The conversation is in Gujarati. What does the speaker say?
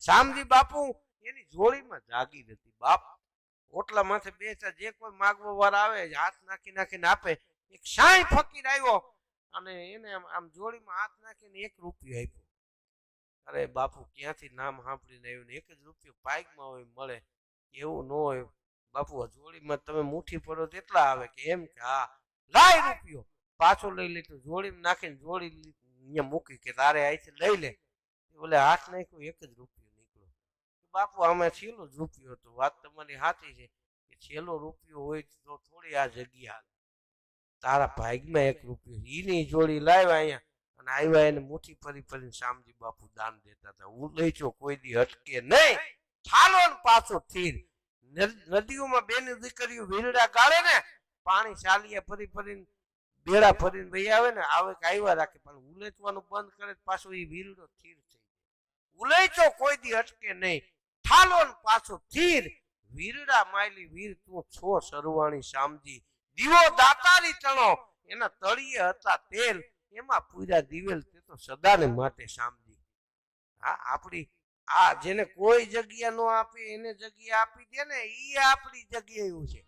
શામજી બાપુ એની જોડીમાં જાગીર હતી. બાપ ઓટલા માથે બેસા, જે કોઈ માગવા વાળા આવે હાથ નાખી નાખીને આપે. એક સાંઈ ફકીર આવ્યો અને એને આમ જોડીમાં હાથ નાખીને 1 રૂપિયો આપ્યો. અરે બાપુ ક્યાંથી નામ સાંભળીને આવ્યું ને 1 જ રૂપિયો પાઇકમાં હોય મળે, એવું ન હોય બાપુ. જોડીમાં તમે મુઠ્ઠી પડો તેટલા આવે કે એમ કે હા લાય રૂપિયો પાછો લઈ લે. તો જોડીમાં નાખીને જોડી અહીંયા મૂકી કે તારે અહીંથી લઈ લે. બોલે હાથ નાખ્યો 1 જ રૂપિયો નીકળ્યો. બાપુ આમાં છેલ્લો જ રૂપિયો હતો. વાત તમારી સાચી છે કે છેલ્લો રૂપિયો હોય તો થોડી આ જગ્યા તારા ભાગમાં 1 રૂપિયો એની જોડી લાવ્યા અહીંયા અને આવ્યા એને મુઠ્ઠી ફરી ફરીને શામજી બાપુ દાન દેતા હતા. હું લઈ છો કોઈ દી હટકે નહીં, થાલો ને પાછો થીર. નદીઓમાં બેની દીકરીઓ વીરડા ગાળે ને પાણી ચાલીએ ફરી ફરીને બેડા ફરીને ભાઈ આવે ને આવે કે આવ્યા રાખે, પણ ઉલેચવાનું બંધ કરે પાછો એ વીરડો થીર થઈ જાય. ઉલેચો કોઈ દી હટકે નહીં, થાલો ને પાછો થીર. વીરડા માયલી વીર તું છો સરવાણી શામજી, દીવો દાતારી તણો એના તળિયે હતા તેલ, એમાં પૂરા દિવેલ તે તો સદાને માટે શામજી. હા આપણી આ જેને કોઈ જગ્યા નો આપે એને જગ્યા આપી દે ને, ઈ આપણી જગ્યા એવું છે.